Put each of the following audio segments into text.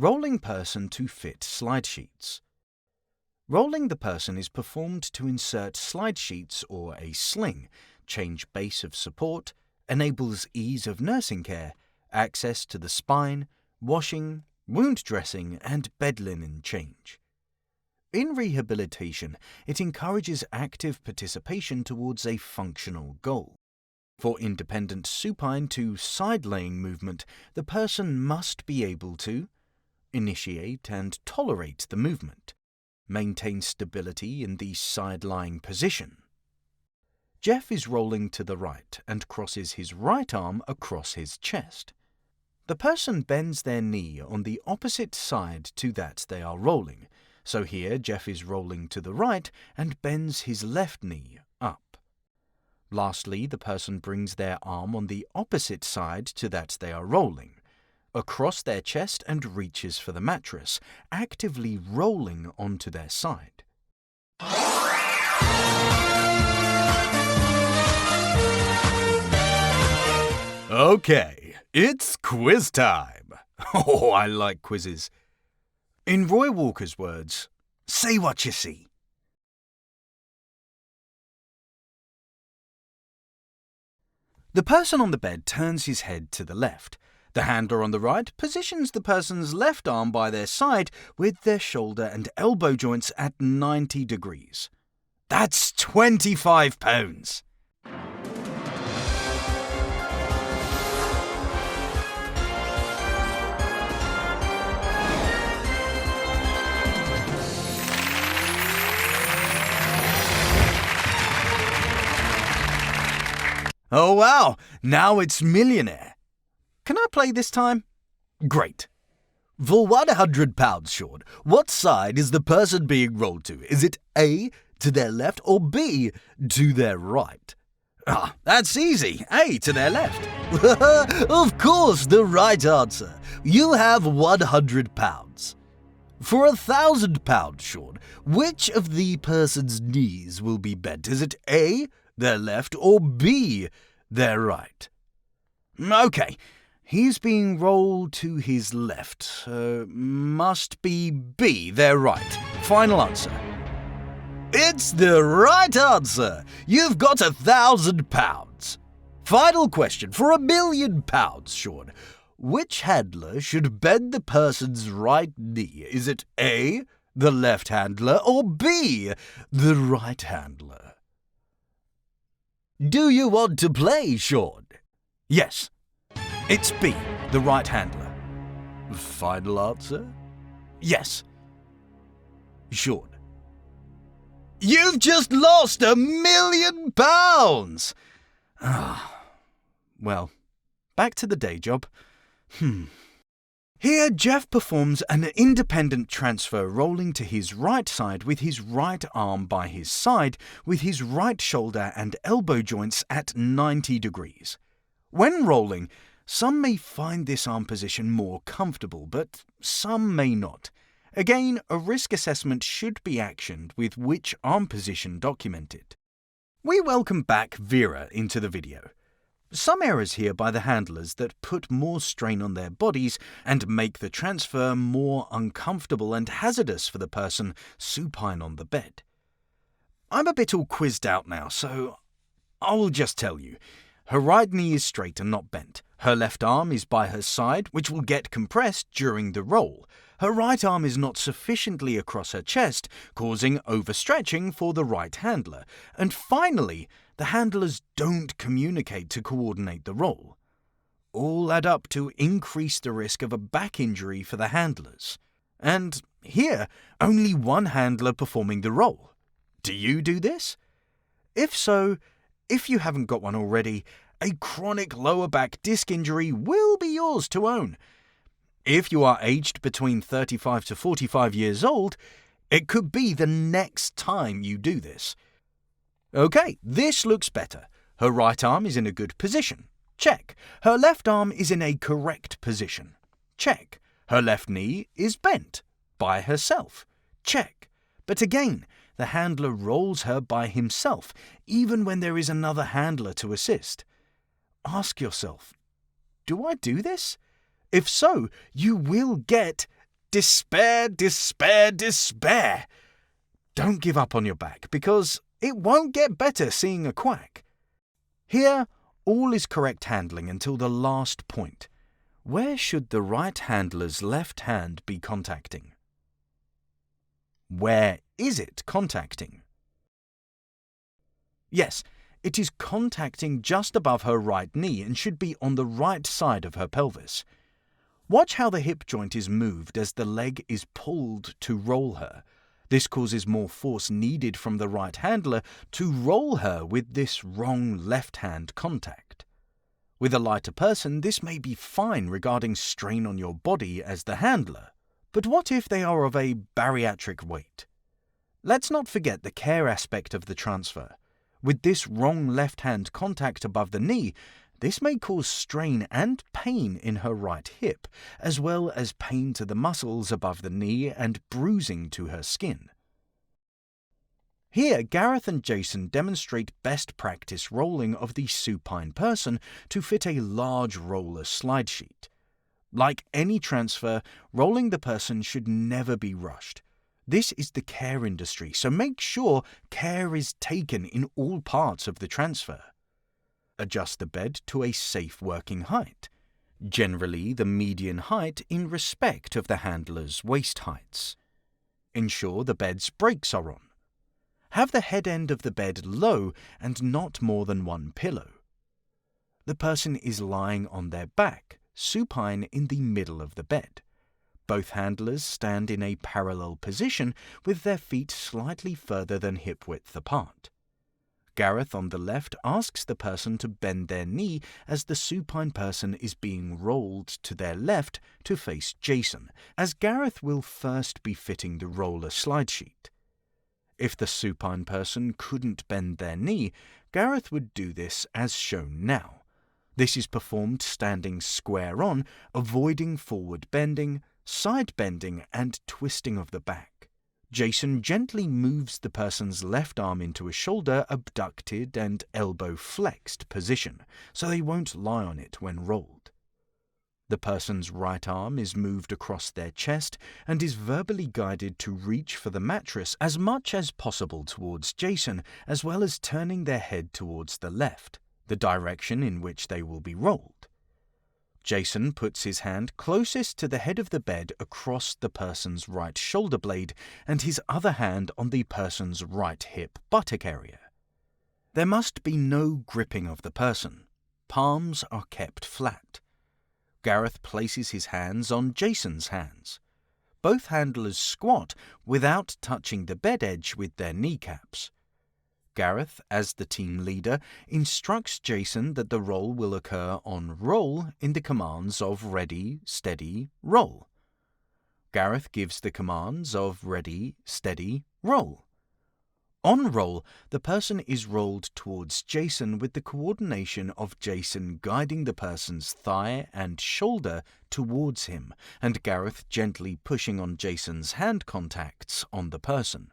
Rolling person to fit slide sheets. Rolling the person is performed to insert slide sheets or a sling, change base of support, enables ease of nursing care, access to the spine, washing, wound dressing, and bed linen change. In rehabilitation, it encourages active participation towards a functional goal. For independent supine to side-laying movement, the person must be able to initiate and tolerate the movement, maintain stability in the side-lying position. Jeff is rolling to the right and crosses his right arm across his chest. The person bends their knee on the opposite side to that they are rolling, so here Jeff is rolling to the right and bends his left knee up. Lastly, the person brings their arm on the opposite side to that they are rolling, across their chest and reaches for the mattress, actively rolling onto their side. Okay, it's quiz time. Oh, I like quizzes. In Roy Walker's words, say what you see. The person on the bed turns his head to the left. The handler on the right positions the person's left arm by their side with their shoulder and elbow joints at 90 degrees. That's 25 pounds. Oh wow, now it's millionaire. Can I play this time? Great. For £100, Sean, what side is the person being rolled to? Is it A, to their left, or B, to their right? Ah, that's easy. A, to their left. Of course, the right answer. You have £100. For £1,000, Sean, which of the person's knees will be bent? Is it A, their left, or B, their right? Okay, he's being rolled to his left. Must be B, their right. Final answer. It's the right answer. You've got £1,000. Final question for £1 million, Sean. Which handler should bend the person's right knee? Is it A, the left handler, or B, the right handler? Do you want to play, Sean? Yes. It's B, the right handler. Final answer? Yes. Sean. You've just lost £1 million! Well, back to the day job. Here, Jeff performs an independent transfer rolling to his right side with his right arm by his side, with his right shoulder and elbow joints at 90 degrees. When rolling, some may find this arm position more comfortable, but some may not. Again, a risk assessment should be actioned with which arm position documented. We welcome back Vera into the video. Some errors here by the handlers that put more strain on their bodies and make the transfer more uncomfortable and hazardous for the person supine on the bed. I'm a bit all quizzed out now, so I will just tell you. Her right knee is straight and not bent. Her left arm is by her side, which will get compressed during the roll. Her right arm is not sufficiently across her chest, causing overstretching for the right handler. And finally, the handlers don't communicate to coordinate the roll. All add up to increase the risk of a back injury for the handlers. And here, only one handler performing the roll. Do you do this? If so, if you haven't got one already, a chronic lower back disc injury will be yours to own. If you are aged between 35 to 45 years old, it could be the next time you do this. Okay, this looks better. Her right arm is in a good position. Check. Her left arm is in a correct position. Check. Her left knee is bent by herself. Check. But again, the handler rolls her by himself, even when there is another handler to assist. Ask yourself, do I do this? If so, you will get Despair, despair, despair! Don't give up on your back, because it won't get better seeing a quack. Here, all is correct handling until the last point. Where should the right handler's left hand be contacting? Where is it contacting? Yes, it is contacting just above her right knee and should be on the right side of her pelvis. Watch how the hip joint is moved as the leg is pulled to roll her. This causes more force needed from the right handler to roll her with this wrong left hand contact. With a lighter person, this may be fine regarding strain on your body as the handler, but what if they are of a bariatric weight? Let's not forget the care aspect of the transfer. With this wrong left hand contact above the knee, this may cause strain and pain in her right hip, as well as pain to the muscles above the knee and bruising to her skin. Here, Gareth and Jason demonstrate best practice rolling of the supine person to fit a large roller slide sheet. Like any transfer, rolling the person should never be rushed. This is the care industry, so make sure care is taken in all parts of the transfer. Adjust the bed to a safe working height, generally the median height in respect of the handler's waist heights. Ensure the bed's brakes are on. Have the head end of the bed low and not more than one pillow. The person is lying on their back, supine in the middle of the bed. Both handlers stand in a parallel position with their feet slightly further than hip width apart. Gareth on the left asks the person to bend their knee as the supine person is being rolled to their left to face Jason, as Gareth will first be fitting the roller slide sheet. If the supine person couldn't bend their knee, Gareth would do this as shown now. This is performed standing square on, avoiding forward bending, side bending and twisting of the back. Jason gently moves the person's left arm into a shoulder abducted and elbow flexed position, so they won't lie on it when rolled. The person's right arm is moved across their chest and is verbally guided to reach for the mattress as much as possible towards Jason, as well as turning their head towards the left, the direction in which they will be rolled. Jason puts his hand closest to the head of the bed across the person's right shoulder blade and his other hand on the person's right hip buttock area. There must be no gripping of the person. Palms are kept flat. Gareth places his hands on Jason's hands. Both handlers squat without touching the bed edge with their kneecaps. Gareth, as the team leader, instructs Jason that the roll will occur on roll in the commands of ready, steady, roll. Gareth gives the commands of ready, steady, roll. On roll, the person is rolled towards Jason with the coordination of Jason guiding the person's thigh and shoulder towards him, and Gareth gently pushing on Jason's hand contacts on the person.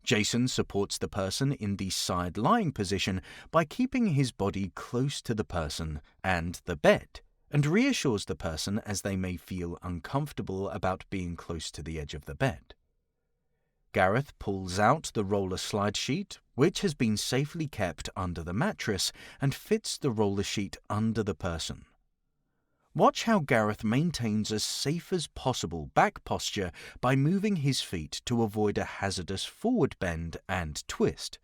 Jason supports the person in the side lying position by keeping his body close to the person and the bed, and reassures the person as they may feel uncomfortable about being close to the edge of the bed. Gareth pulls out the roller slide sheet, which has been safely kept under the mattress, and fits the roller sheet under the person. Watch how Gareth maintains as safe as possible back posture by moving his feet to avoid a hazardous forward bend and twist.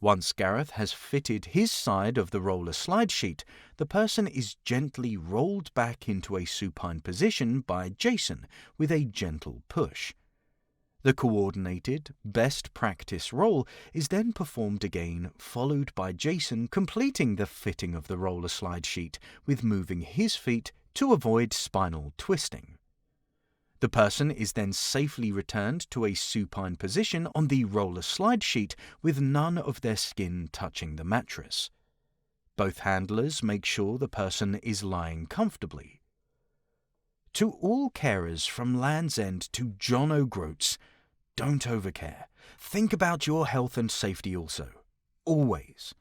Once Gareth has fitted his side of the roller slide sheet, the person is gently rolled back into a supine position by Jason with a gentle push. The coordinated, best practice roll is then performed again, followed by Jason completing the fitting of the roller slide sheet with moving his feet to avoid spinal twisting. The person is then safely returned to a supine position on the roller slide sheet with none of their skin touching the mattress. Both handlers make sure the person is lying comfortably. To all carers from Land's End to John O'Groats, don't overcare. Think about your health and safety also. Always.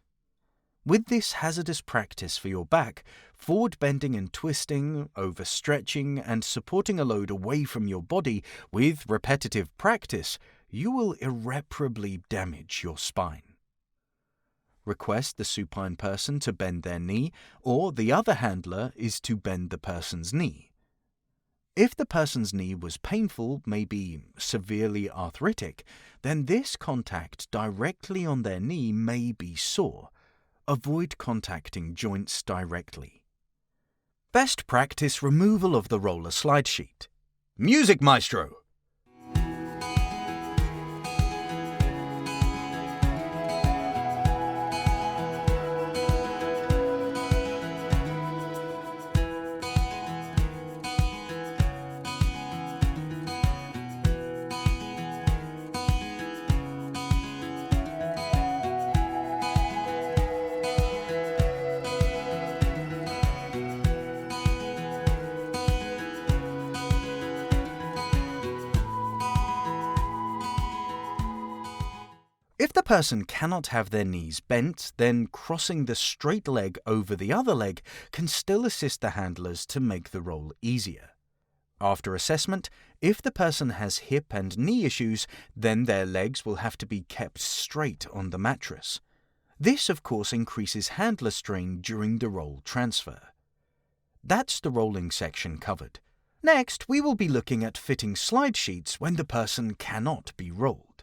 With this hazardous practice for your back, forward bending and twisting, overstretching and supporting a load away from your body with repetitive practice, you will irreparably damage your spine. Request the supine person to bend their knee, or the other handler is to bend the person's knee. If the person's knee was painful, maybe severely arthritic, then this contact directly on their knee may be sore. Avoid contacting joints directly. Best practice removal of the roller slide sheet. Music maestro! If the person cannot have their knees bent, then crossing the straight leg over the other leg can still assist the handlers to make the roll easier. After assessment, if the person has hip and knee issues, then their legs will have to be kept straight on the mattress. This, of course, increases handler strain during the roll transfer. That's the rolling section covered. Next, we will be looking at fitting slide sheets when the person cannot be rolled.